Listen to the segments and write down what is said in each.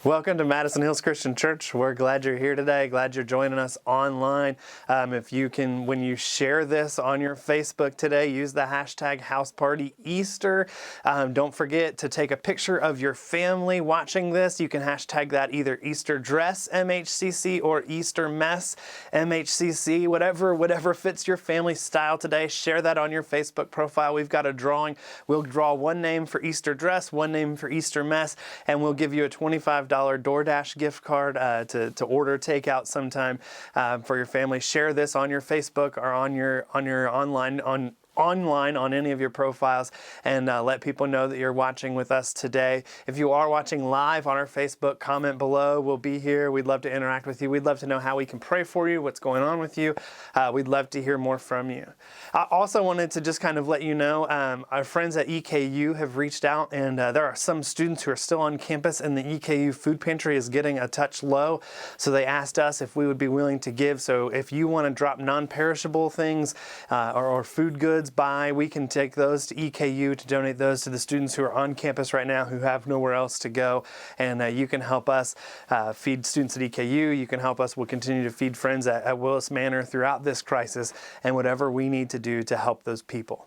Welcome to Madison Hills Christian Church. We're glad you're here today. Glad you're joining us online. If you can, when you share this on your Facebook today, use the hashtag HousePartyEaster. Don't forget to take a picture of your family watching this. You can hashtag that either Easter Dress MHCC or Easter Mess MHCC, whatever fits your family style today. Share that on your Facebook profile. We've got a drawing. We'll draw one name for Easter Dress, one name for Easter Mess, and we'll give you a $25 DoorDash gift card to order takeout sometime for your family. Share this on your Facebook or on your online on any of your profiles, and let people know that you're watching with us today. If you are watching live on our Facebook, comment below. We'll be here. We'd love to interact with you. We'd love to know how we can pray for you, what's going on with you. We'd love to hear more from you. I also wanted to just kind of let you know, our friends at EKU have reached out, and there are some students who are still on campus, and the EKU food pantry is getting a touch low. So they asked us if we would be willing to give. So if you want to drop non-perishable things or food goods by, we can take those to EKU to donate those to the students who are on campus right now who have nowhere else to go. And you can help us feed students at EKU. You can help us. We'll continue to feed friends at Willis Manor throughout this crisis, and whatever we need to do to help those people.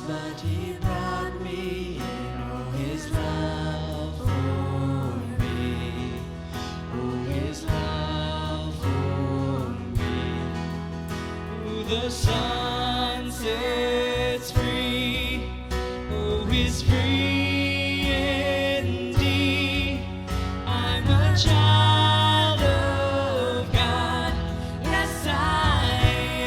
But he brought me in, oh, his love for me, oh, his love for me. Oh, the sun sets free, oh, he's free indeed. I'm a child of God, yes I am.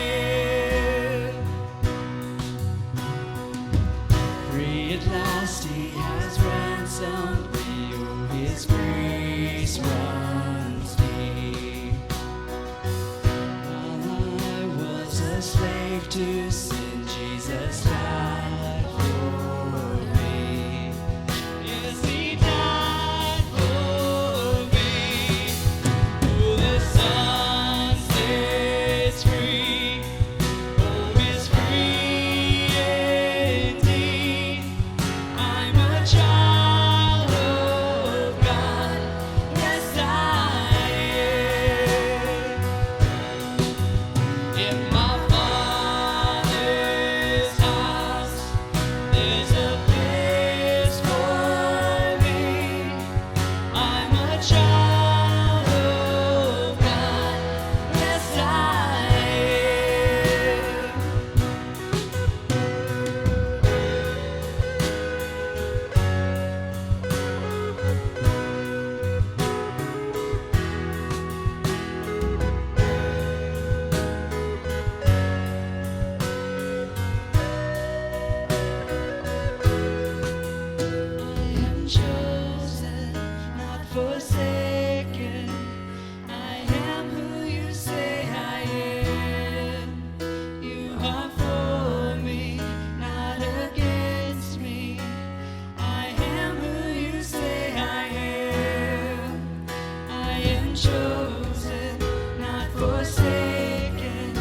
Free at last, he has ransomed me, oh, his grace runs deep. While I was a slave to sin, Jesus died for me. Yes, he died for me. Oh, the sun sets free, oh, is free indeed. I'm a child of God, yes I am. In my Father's house, there's a place for me. I'm a child of God, yes I am. I am chosen, not forsaken. I am who you say I am. You are for me, not against me. I am who you say I am. I am chosen, not forsaken.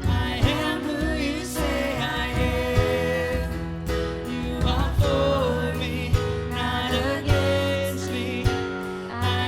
I am who you say I am. You are for me, not against me. I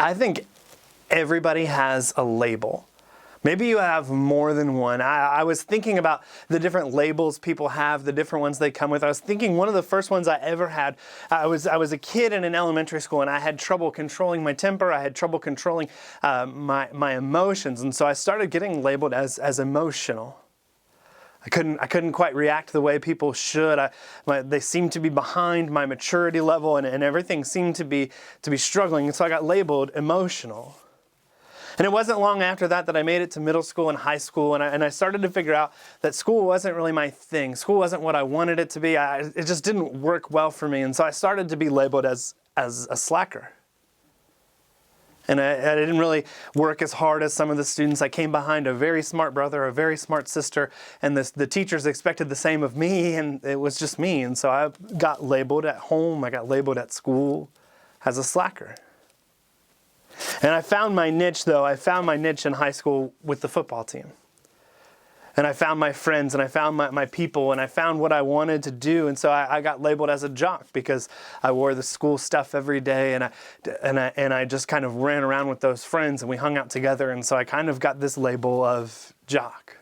I think everybody has a label. Maybe you have more than one. I was thinking about the different labels people have, the different ones they come with. I was thinking one of the first ones I ever had, I was a kid in an elementary school, and I had trouble controlling my temper. I had trouble controlling my emotions, and so I started getting labeled as emotional. I couldn't quite react the way people should. They seemed to be behind my maturity level, and everything seemed to be struggling, and so I got labeled emotional. And it wasn't long after that I made it to middle school and high school, and I started to figure out that school wasn't really my thing. School wasn't what I wanted it to be. It just didn't work well for me, and so I started to be labeled as a slacker. And I didn't really work as hard as some of the students. I came behind a very smart brother, a very smart sister, and the teachers expected the same of me, and it was just me. And so I got labeled at home, I got labeled at school as a slacker. And I found my niche, though. I found my niche in high school with the football team. And I found my friends, and I found my people, and I found what I wanted to do. And so I got labeled as a jock because I wore the school stuff every day, and I just kind of ran around with those friends, and we hung out together. And so I kind of got this label of jock.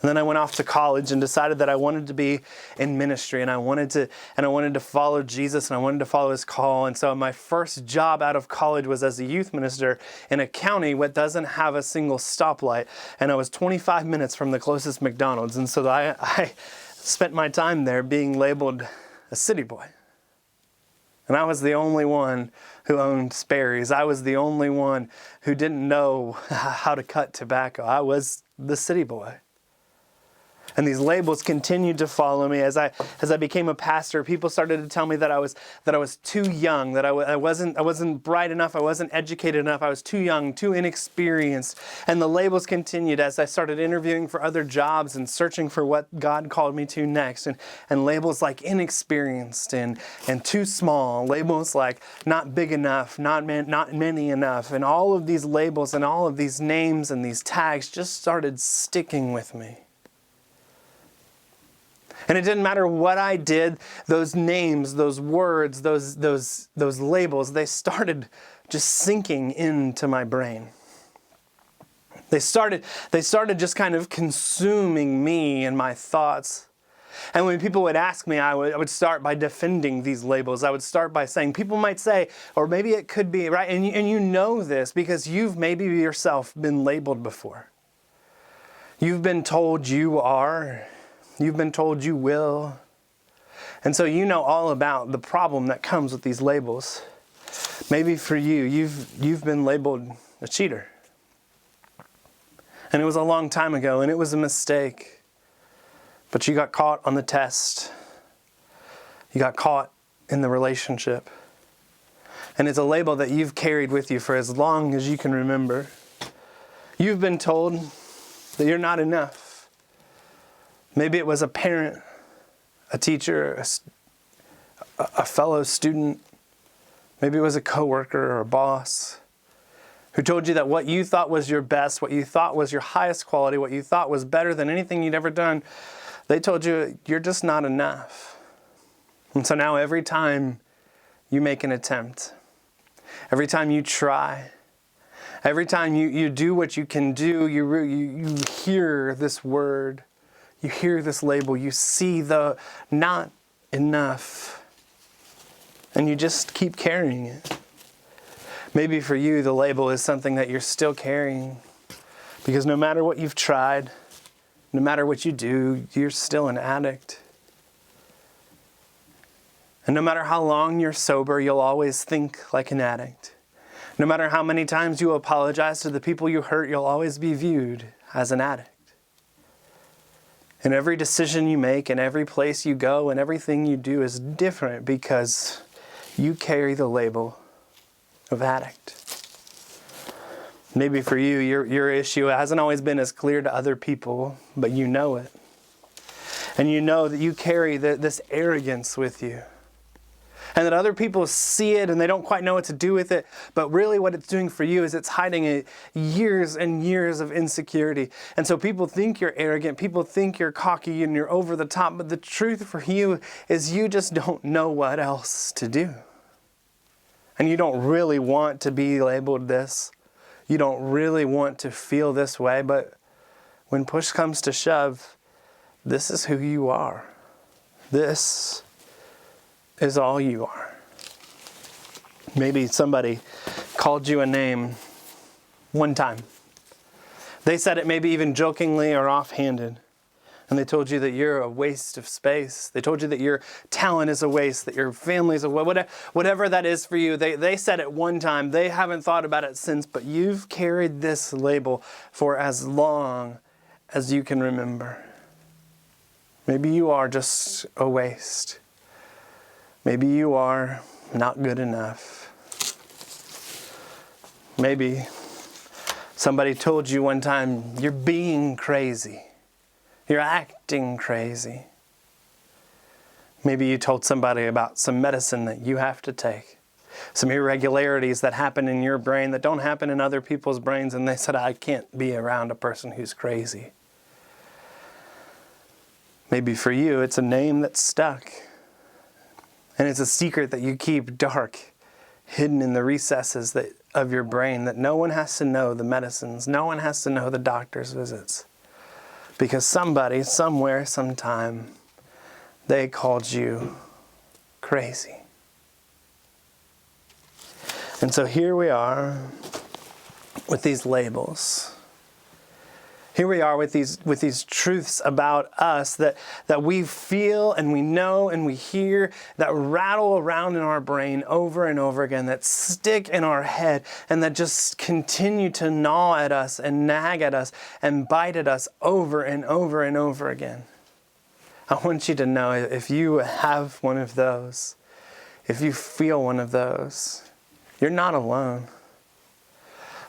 And then I went off to college and decided that I wanted to be in ministry, and I wanted to follow Jesus, and I wanted to follow his call. And so my first job out of college was as a youth minister in a county that doesn't have a single stoplight, and I was 25 minutes from the closest McDonald's. And so I spent my time there being labeled a city boy. And I was the only one who owned Sperry's. I was the only one who didn't know how to cut tobacco. I was the city boy. And these labels continued to follow me as I became a pastor. People started to tell me that I was too young, that I wasn't bright enough, I wasn't educated enough, I was too young, too inexperienced. And the labels continued as I started interviewing for other jobs and searching for what God called me to next. And labels like inexperienced and too small, labels like not big enough, not many enough, and all of these labels and all of these names and these tags just started sticking with me. And it didn't matter what I did, those names, those words, those labels, they started just sinking into my brain. They started just kind of consuming me and my thoughts. And when people would ask me, I would start by defending these labels. I would start by saying, people might say, or maybe it could be, right? And you know this because you've maybe yourself been labeled before. You've been told you are. You've been told you will. And so you know all about the problem that comes with these labels. Maybe for you, you've been labeled a cheater. And it was a long time ago, and it was a mistake. But you got caught on the test. You got caught in the relationship. And it's a label that you've carried with you for as long as you can remember. You've been told that you're not enough. Maybe it was a parent, a teacher, a fellow student. Maybe it was a coworker or a boss who told you that what you thought was your best, what you thought was your highest quality, what you thought was better than anything you'd ever done, they told you you're just not enough. And so now every time you make an attempt, every time you try, every time you do what you can do, you hear this word. You hear this label, you see the not enough, and you just keep carrying it. Maybe for you, the label is something that you're still carrying because no matter what you've tried, no matter what you do, you're still an addict. And no matter how long you're sober, you'll always think like an addict. No matter how many times you apologize to the people you hurt, you'll always be viewed as an addict. And every decision you make and every place you go and everything you do is different because you carry the label of addict. Maybe for you, your issue hasn't always been as clear to other people, but you know it. And you know that you carry this arrogance with you. And that other people see it and they don't quite know what to do with it. But really what it's doing for you is it's hiding years and years of insecurity. And so people think you're arrogant, people think you're cocky and you're over the top. But the truth for you is you just don't know what else to do. and you don't really want to be labeled this. You don't really want to feel this way, but when push comes to shove, this is who you are. This is all you are. Maybe somebody called you a name one time. They said it maybe even jokingly or offhanded. And they told you that you're a waste of space. They told you that your talent is a waste, that your family is a waste, whatever that is for you. They said it one time. They haven't thought about it since, but you've carried this label for as long as you can remember. Maybe you are just a waste. Maybe you are not good enough. Maybe somebody told you one time, you're being crazy. You're acting crazy. Maybe you told somebody about some medicine that you have to take. Some irregularities that happen in your brain that don't happen in other people's brains, and they said, I can't be around a person who's crazy. Maybe for you, it's a name that's stuck. And it's a secret that you keep dark, hidden in the recesses of your brain, that no one has to know the medicines. No one has to know the doctor's visits. Because somebody, somewhere, sometime, they called you crazy. And so here we are with these labels. Here we are with these truths about us that we feel and we know and we hear, that rattle around in our brain over and over again, that stick in our head and that just continue to gnaw at us and nag at us and bite at us over and over and over again. I want you to know, if you have one of those, if you feel one of those, you're not alone.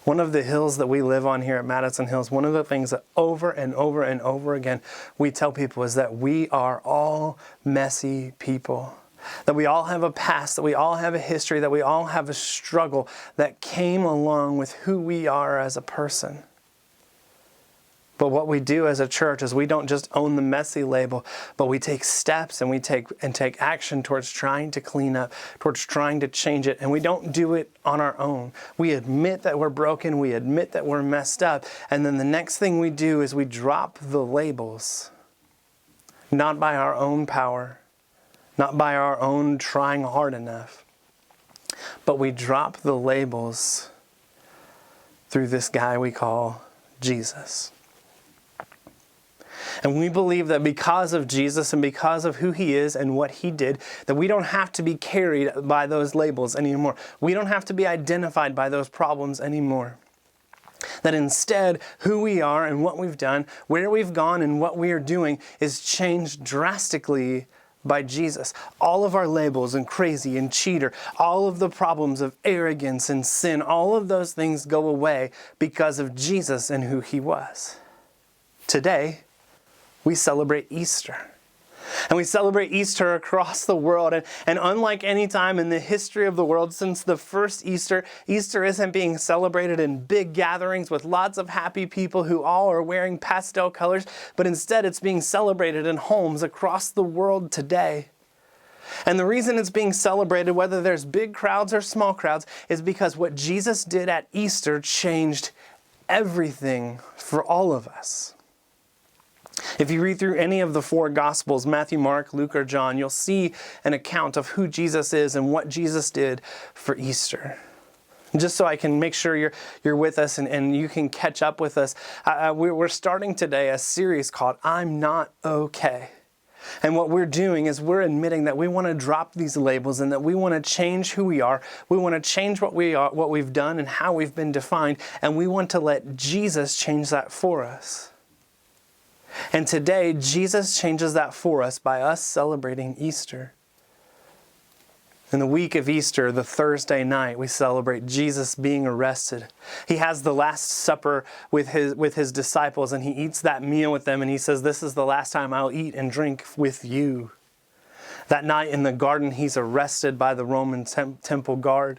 One of the hills that we live on here at Madison Hills, one of the things that over and over and over again we tell people is that we are all messy people. That we all have a past, that we all have a history, that we all have a struggle that came along with who we are as a person. But what we do as a church is we don't just own the messy label, but we take steps and we take action towards trying to clean up, towards trying to change it. And we don't do it on our own. We admit that we're broken. We admit that we're messed up. And then the next thing we do is we drop the labels, not by our own power, not by our own trying hard enough, but we drop the labels through this guy we call Jesus. And we believe that because of Jesus and because of who he is and what he did, that we don't have to be carried by those labels anymore. We don't have to be identified by those problems anymore. That instead, who we are and what we've done, where we've gone and what we are doing is changed drastically by Jesus. All of our labels and crazy and cheater, all of the problems of arrogance and sin, all of those things go away because of Jesus and who he was. Today, we celebrate Easter. And we celebrate Easter across the world. And unlike any time in the history of the world since the first Easter, Easter isn't being celebrated in big gatherings with lots of happy people who all are wearing pastel colors, but instead it's being celebrated in homes across the world today. And the reason it's being celebrated, whether there's big crowds or small crowds, is because what Jesus did at Easter changed everything for all of us. If you read through any of the four Gospels, Matthew, Mark, Luke, or John, you'll see an account of who Jesus is and what Jesus did for Easter. Just so I can make sure you're with us and you can catch up with us, we're starting today a series called I'm Not Okay. And what we're doing is we're admitting that we want to drop these labels and that we want to change who we are. We want to change what we are, what we've done and how we've been defined. And we want to let Jesus change that for us. And today, Jesus changes that for us by us celebrating Easter. In the week of Easter, the Thursday night, we celebrate Jesus being arrested. He has the Last Supper with his disciples, and he eats that meal with them, and he says, "This is the last time I'll eat and drink with you." That night in the garden, he's arrested by the Roman temple guard.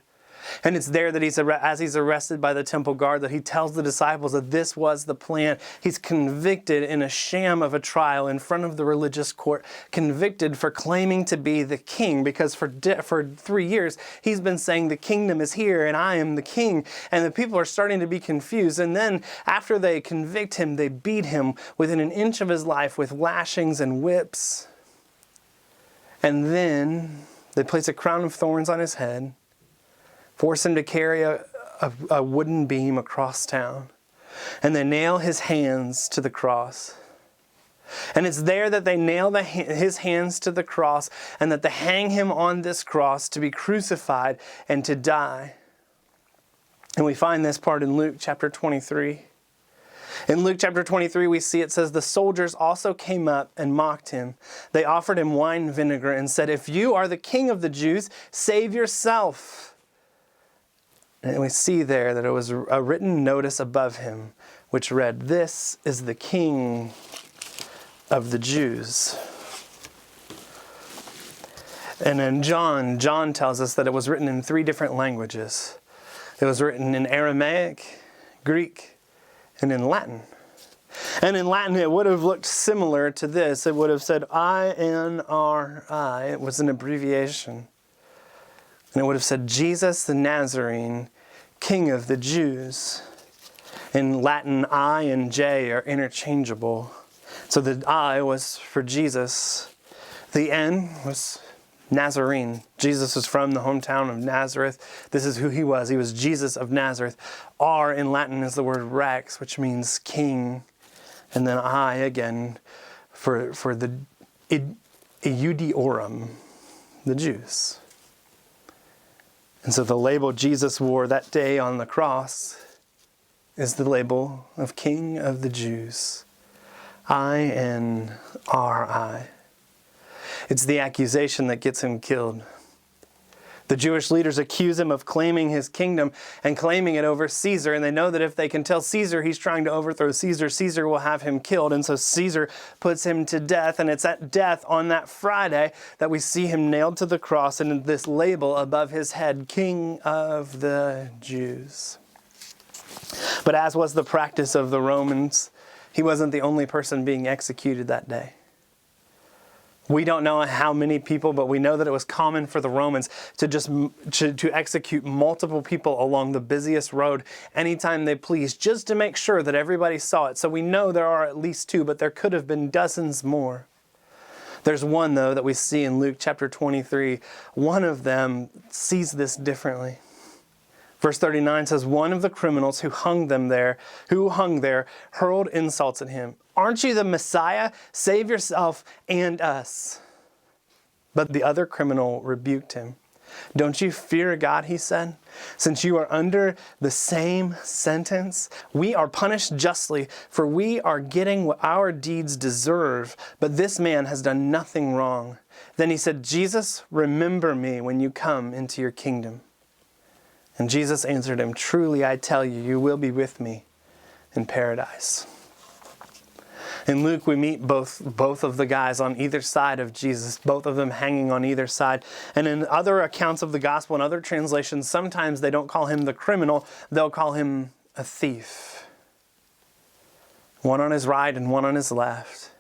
And it's there that as he's arrested by the temple guard, that he tells the disciples that this was the plan. He's convicted in a sham of a trial in front of the religious court, convicted for claiming to be the king, because for 3 years he's been saying the kingdom is here and I am the king. And the people are starting to be confused. And then after they convict him, they beat him within an inch of his life with lashings and whips. And then they place a crown of thorns on his head, force him to carry a wooden beam across town, and they nail his hands to the cross. And it's there that they nail his hands to the cross, and that they hang him on this cross to be crucified and to die. And we find this part in Luke chapter 23. In Luke chapter 23, we see it says, the soldiers also came up and mocked him. They offered him wine vinegar and said, if you are the king of the Jews, save yourself. And we see there that it was a written notice above him, which read, this is the King of the Jews. And then John tells us that it was written in 3 different languages. It was written in Aramaic, Greek, and in Latin. And in Latin, it would have looked similar to this. It would have said INRI. It was an abbreviation. And it would have said, Jesus the Nazarene, King of the Jews. In Latin, I and J are interchangeable. So the I was for Jesus. The N was Nazarene. Jesus was from the hometown of Nazareth. This is who he was. He was Jesus of Nazareth. R in Latin is the word rex, which means king. And then I again for the Iudiorum, the Jews. And so the label Jesus wore that day on the cross is the label of King of the Jews. INRI. It's the accusation that gets him killed. The Jewish leaders accuse him of claiming his kingdom and claiming it over Caesar. And they know that if they can tell Caesar he's trying to overthrow Caesar, Caesar will have him killed. And so Caesar puts him to death. And it's at death on that Friday that we see him nailed to the cross and this label above his head, King of the Jews. But as was the practice of the Romans, he wasn't the only person being executed that day. We don't know how many people, but we know that it was common for the Romans to execute multiple people along the busiest road anytime they pleased, just to make sure that everybody saw it. So we know there are at least 2, but there could have been dozens more. There's one, though, that we see in Luke chapter 23. One of them sees this differently. Verse 39 says, one of the criminals who hung there, hurled insults at him. Aren't you the Messiah? Save yourself and us. But the other criminal rebuked him. Don't you fear God, he said, since you are under the same sentence? We are punished justly, for we are getting what our deeds deserve, but this man has done nothing wrong. Then he said, Jesus, remember me when you come into your kingdom. And Jesus answered him, truly I tell you, you will be with me in paradise. In Luke, we meet both of the guys on either side of Jesus, both of them hanging on either side. And in other accounts of the gospel and other translations, sometimes they don't call him the criminal, they'll call him a thief. One on his right and one on his left.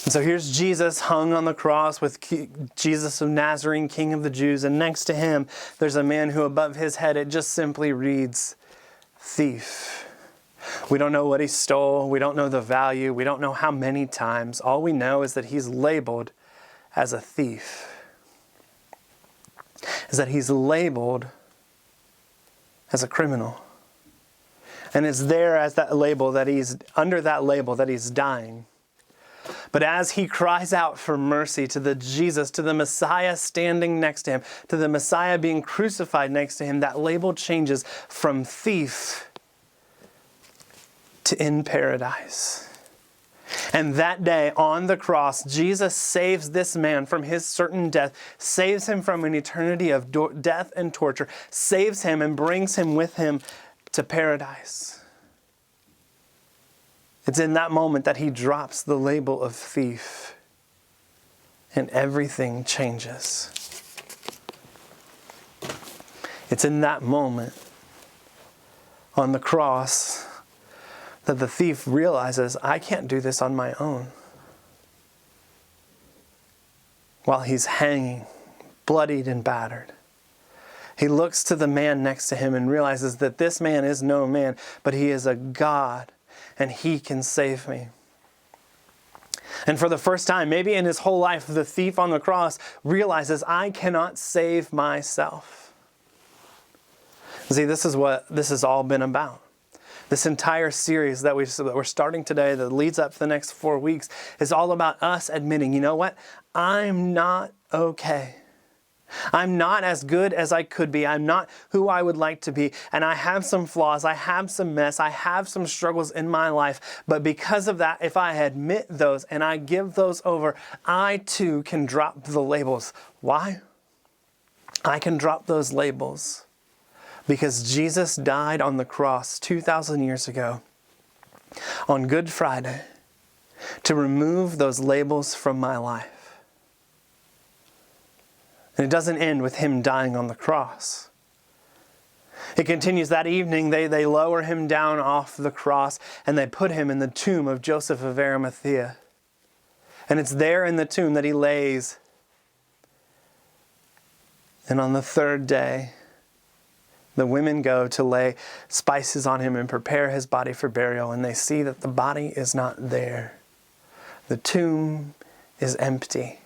And so here's Jesus hung on the cross with Jesus of Nazarene, King of the Jews. And next to him, there's a man who above his head, it just simply reads, thief. We don't know what he stole. We don't know the value. We don't know how many times. All we know is that he's labeled as a thief. Is that he's labeled as a criminal. And it's there as that label that he's, under that label that he's dying. But as he cries out for mercy to the Jesus, to the Messiah standing next to him, to the Messiah being crucified next to him, that label changes from thief to in paradise. And that day on the cross, Jesus saves this man from his certain death, saves him from an eternity of death and torture, saves him and brings him with him to paradise. It's in that moment that he drops the label of thief and everything changes. It's in that moment on the cross that the thief realizes, I can't do this on my own. While he's hanging, bloodied and battered, he looks to the man next to him and realizes that this man is no man, but he is a God, and he can save me. And for the first time, maybe in his whole life, the thief on the cross realizes, I cannot save myself. See, this is what this has all been about. This entire series that we're starting today that leads up to the next 4 weeks is all about us admitting, you know what? I'm not okay. I'm not as good as I could be. I'm not who I would like to be. And I have some flaws. I have some mess. I have some struggles in my life. But because of that, if I admit those and I give those over, I too can drop the labels. Why? I can drop those labels because Jesus died on the cross 2,000 years ago on Good Friday to remove those labels from my life. And it doesn't end with him dying on the cross. It continues that evening, they lower him down off the cross and they put him in the tomb of Joseph of Arimathea. And it's there in the tomb that he lays. And on the third day, the women go to lay spices on him and prepare his body for burial, and they see that the body is not there. The tomb is empty.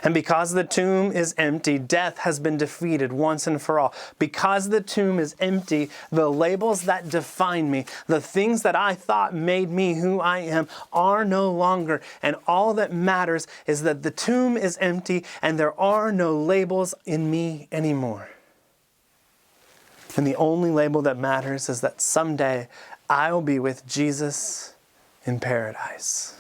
And because the tomb is empty, death has been defeated once and for all. Because the tomb is empty, the labels that define me, the things that I thought made me who I am, are no longer. And all that matters is that the tomb is empty and there are no labels in me anymore. And the only label that matters is that someday I will be with Jesus in paradise.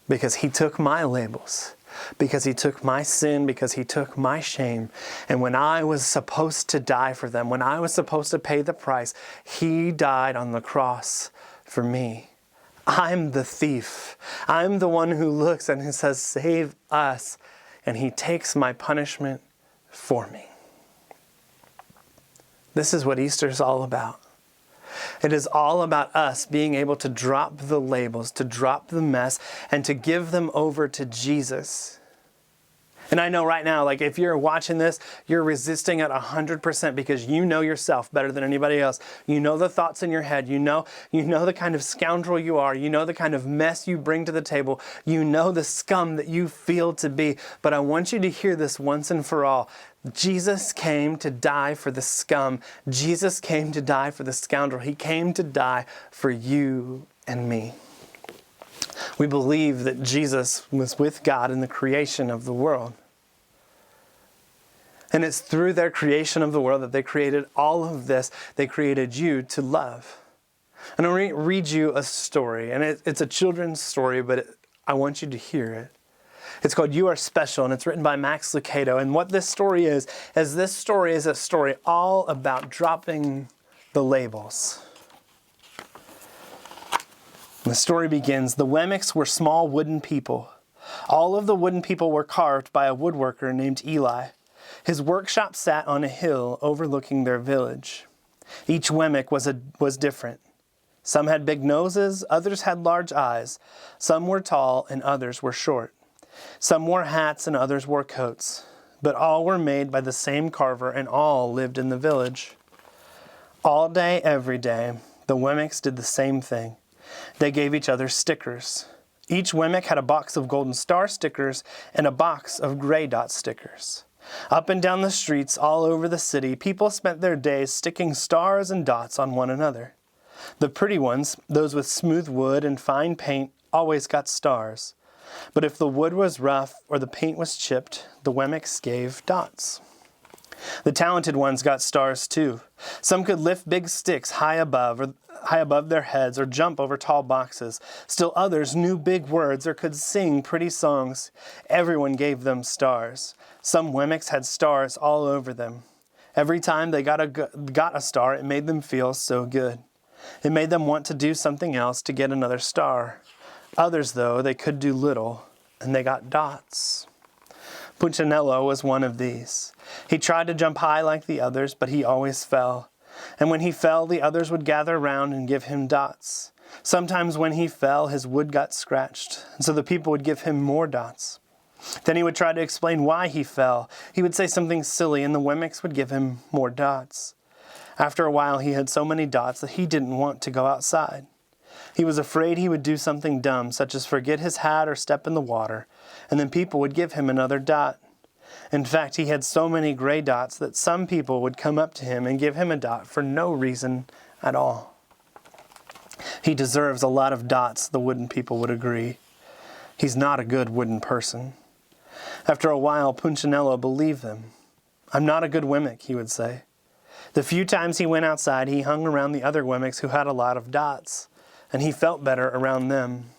Because he took my labels, because he took my sin, because he took my shame. And when I was supposed to die for them, when I was supposed to pay the price, he died on the cross for me. I'm the thief. I'm the one who looks and who says, save us. And he takes my punishment for me. This is what Easter is all about. It is all about us being able to drop the labels, to drop the mess, and to give them over to Jesus. And I know right now, like if you're watching this, you're resisting at 100% because you know yourself better than anybody else. You know the thoughts in your head. You know the kind of scoundrel you are. You know the kind of mess you bring to the table. You know the scum that you feel to be. But I want you to hear this once and for all. Jesus came to die for the scum. Jesus came to die for the scoundrel. He came to die for you and me. We believe that Jesus was with God in the creation of the world. And it's through their creation of the world that they created all of this. They created you to love. And I'm going to read you a story. And it's a children's story, but I want you to hear it. It's called You Are Special, and it's written by Max Lucado. And what this story is this story is a story all about dropping the labels. The story begins, the Wemmicks were small wooden people. All of the wooden people were carved by a woodworker named Eli. His workshop sat on a hill overlooking their village. Each Wemmick was different. Some had big noses, others had large eyes. Some were tall and others were short. Some wore hats and others wore coats. But all were made by the same carver and all lived in the village. All day, every day, the Wemmicks did the same thing. They gave each other stickers. Each Wemmick had a box of golden star stickers and a box of gray dot stickers. Up and down the streets all over the city, people spent their days sticking stars and dots on one another. The pretty ones, those with smooth wood and fine paint, always got stars. But if the wood was rough or the paint was chipped, the Wemmicks gave dots. The talented ones got stars too. Some could lift big sticks high above their heads or jump over tall boxes. Still others knew big words or could sing pretty songs. Everyone gave them stars. Some Wemmicks had stars all over them. Every time they got a star, it made them feel so good. It made them want to do something else to get another star. Others, though, they could do little, and they got dots. Punchinello was one of these. He tried to jump high like the others, but he always fell. And when he fell, the others would gather around and give him dots. Sometimes when he fell, his wood got scratched, and so the people would give him more dots. Then he would try to explain why he fell. He would say something silly, and the Wemmicks would give him more dots. After a while, he had so many dots that he didn't want to go outside. He was afraid he would do something dumb, such as forget his hat or step in the water, and then people would give him another dot. In fact, he had so many gray dots that some people would come up to him and give him a dot for no reason at all. He deserves a lot of dots, the wooden people would agree. He's not a good wooden person. After a while, Punchinello believed them. I'm not a good Wemmick, he would say. The few times he went outside, he hung around the other Wemmicks who had a lot of dots, and he felt better around them.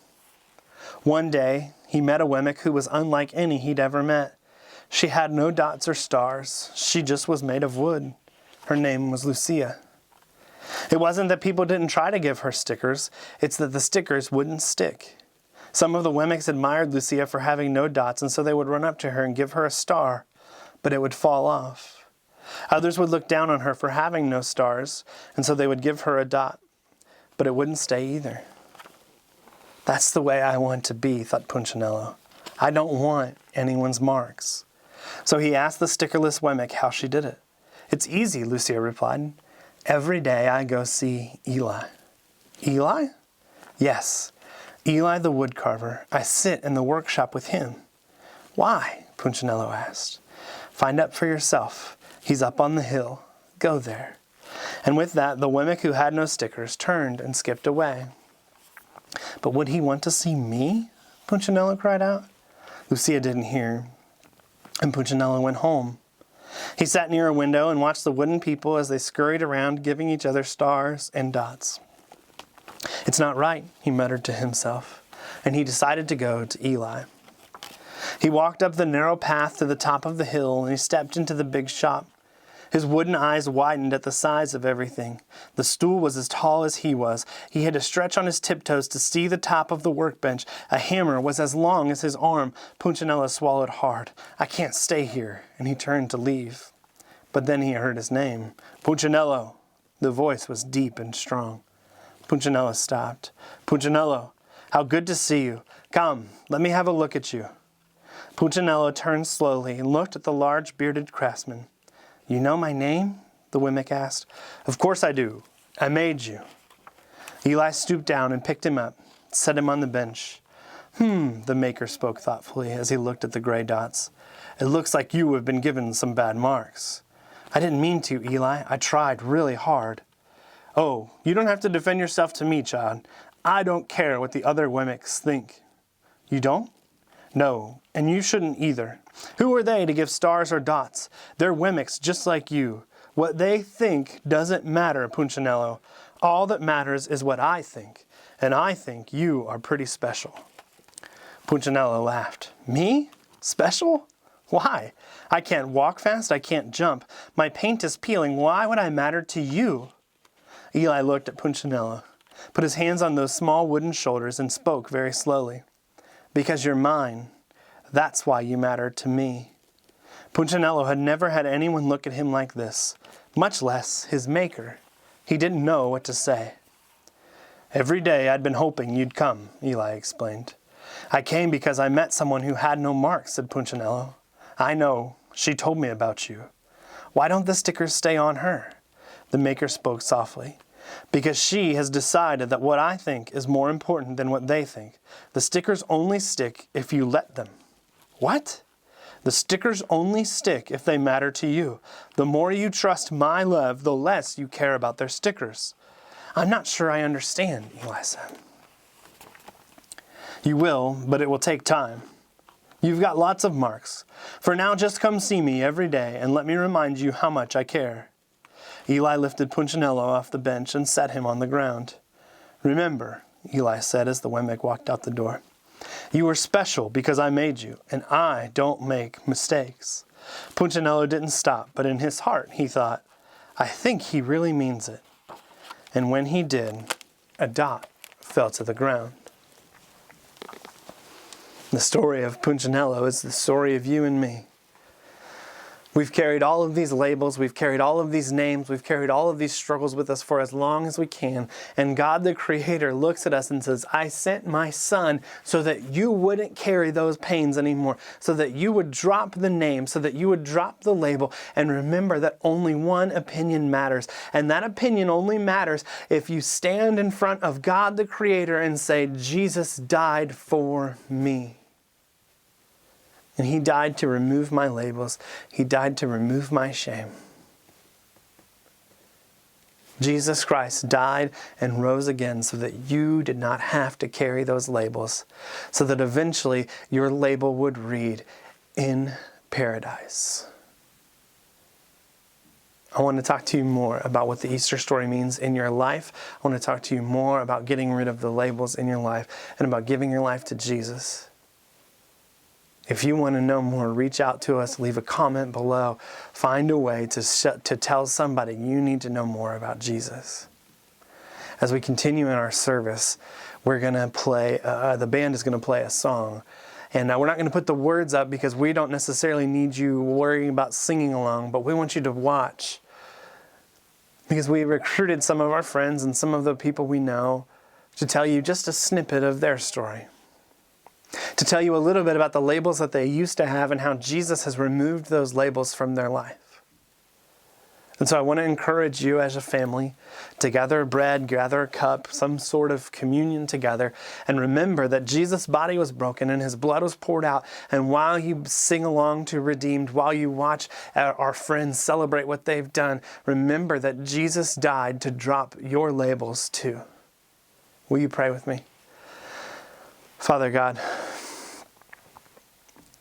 One day, he met a Wemmick who was unlike any he'd ever met. She had no dots or stars. She just was made of wood. Her name was Lucia. It wasn't that people didn't try to give her stickers, it's that the stickers wouldn't stick. Some of the Wemmicks admired Lucia for having no dots, and so they would run up to her and give her a star, but it would fall off. Others would look down on her for having no stars, and so they would give her a dot, but it wouldn't stay either. That's the way I want to be, thought Punchinello. I don't want anyone's marks. So he asked the stickerless Wemmick how she did it. It's easy, Lucia replied. Every day I go see Eli. Eli? Yes, Eli the woodcarver. I sit in the workshop with him. Why? Punchinello asked. Find out for yourself. He's up on the hill. Go there. And with that, the Wemmick who had no stickers turned and skipped away. But would he want to see me? Punchinello cried out. Lucia didn't hear, and Punchinello went home. He sat near a window and watched the wooden people as they scurried around, giving each other stars and dots. It's not right, he muttered to himself, and he decided to go to Eli. He walked up the narrow path to the top of the hill, and he stepped into the big shop. His wooden eyes widened at the size of everything. The stool was as tall as he was. He had to stretch on his tiptoes to see the top of the workbench. A hammer was as long as his arm. Punchinello swallowed hard. I can't stay here, and he turned to leave. But then he heard his name. Punchinello. The voice was deep and strong. Punchinello stopped. Punchinello, how good to see you. Come, let me have a look at you. Punchinello turned slowly and looked at the large bearded craftsman. You know my name? The Wemmick asked. Of course I do. I made you. Eli stooped down and picked him up, set him on the bench. The maker spoke thoughtfully as he looked at the gray dots. It looks like you have been given some bad marks. I didn't mean to, Eli. I tried really hard. Oh, you don't have to defend yourself to me, child. I don't care what the other Wemmicks think. You don't? No, and you shouldn't either. Who are they to give stars or dots? They're Wemmicks just like you. What they think doesn't matter, Punchinello. All that matters is what I think, and I think you are pretty special. Punchinello laughed. Me? Special? Why? I can't walk fast, I can't jump. My paint is peeling. Why would I matter to you? Eli looked at Punchinello, put his hands on those small wooden shoulders, and spoke very slowly. Because you're mine. That's why you matter to me. Punchinello had never had anyone look at him like this, much less his maker. He didn't know what to say. Every day I'd been hoping you'd come, Eli explained. I came because I met someone who had no marks, said Punchinello. I know. She told me about you. Why don't the stickers stay on her? The maker spoke softly. Because she has decided that what I think is more important than what they think. The stickers only stick if you let them. What? The stickers only stick if they matter to you. The more you trust my love, the less you care about their stickers. I'm not sure I understand, Eli said. You will, but it will take time. You've got lots of marks. For now, just come see me every day and let me remind you how much I care. Eli lifted Punchinello off the bench and set him on the ground. Remember, Eli said as the Wemmick walked out the door, you are special because I made you, and I don't make mistakes. Punchinello didn't stop, but in his heart he thought, I think he really means it. And when he did, a dot fell to the ground. The story of Punchinello is the story of you and me. We've carried all of these labels, we've carried all of these names, we've carried all of these struggles with us for as long as we can. And God the Creator looks at us and says, I sent my Son so that you wouldn't carry those pains anymore, so that you would drop the name, so that you would drop the label, and remember that only one opinion matters. And that opinion only matters if you stand in front of God the Creator and say, Jesus died for me. And He died to remove my labels. He died to remove my shame. Jesus Christ died and rose again so that you did not have to carry those labels, so that eventually your label would read, in paradise. I want to talk to you more about what the Easter story means in your life. I want to talk to you more about getting rid of the labels in your life and about giving your life to Jesus. If you want to know more, reach out to us, leave a comment below. Find a way to tell somebody you need to know more about Jesus. As we continue in our service, we're going to play, the band is going to play a song. And we're not going to put the words up because we don't necessarily need you worrying about singing along, but we want you to watch. Because we recruited some of our friends and some of the people we know to tell you just a snippet of their story. To tell you a little bit about the labels that they used to have and how Jesus has removed those labels from their life. And so I want to encourage you as a family to gather bread, gather a cup, some sort of communion together, and remember that Jesus' body was broken and His blood was poured out. And while you sing along to Redeemed, while you watch our friends celebrate what they've done, remember that Jesus died to drop your labels too. Will you pray with me? Father God,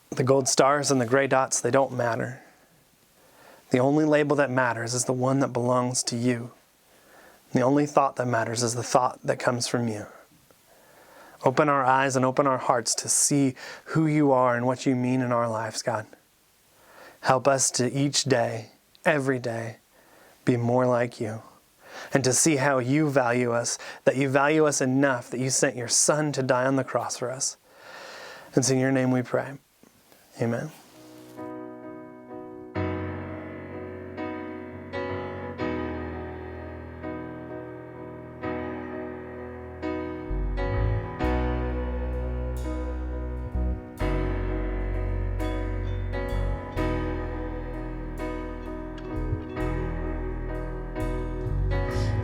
the gold stars and the gray dots, they don't matter. The only label that matters is the one that belongs to you. The only thought that matters is the thought that comes from you. Open our eyes and open our hearts to see who you are and what you mean in our lives, God. Help us to each day, every day, be more like you. And to see how you value us, that you value us enough that you sent your Son to die on the cross for us. And it's in your name we pray. Amen.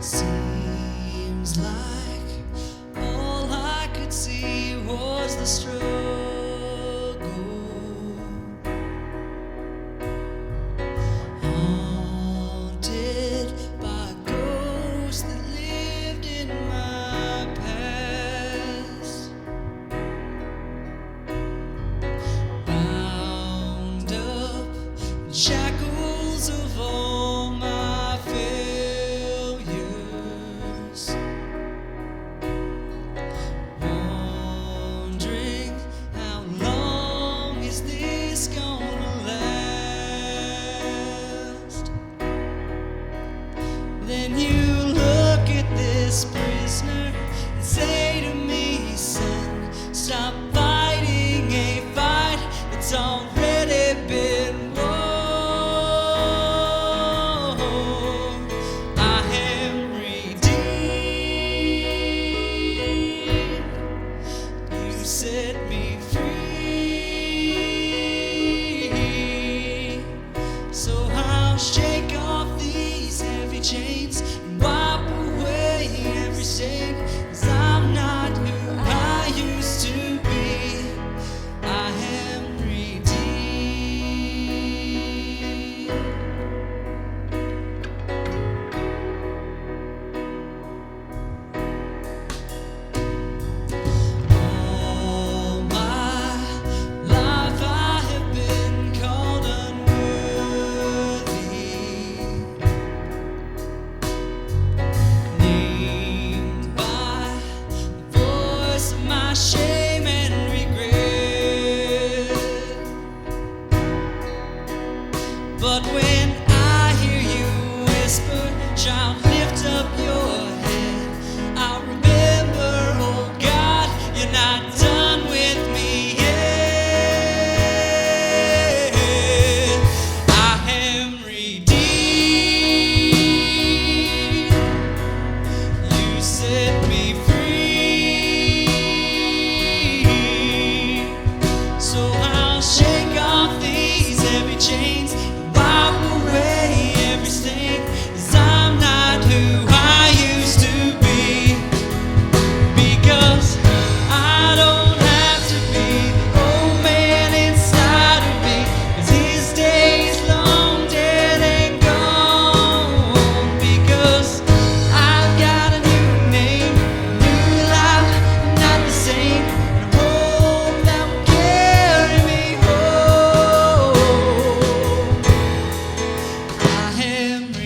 Seems like all I could see was the struggle, haunted by ghosts that lived in my past, bound up in shackles of all my failures, wondering how long is this gonna last. Then you look at this prisoner and say to me, son, stop fighting a fight that's already been won. I am redeemed. You set me free. So I'll shake off these heavy chains and him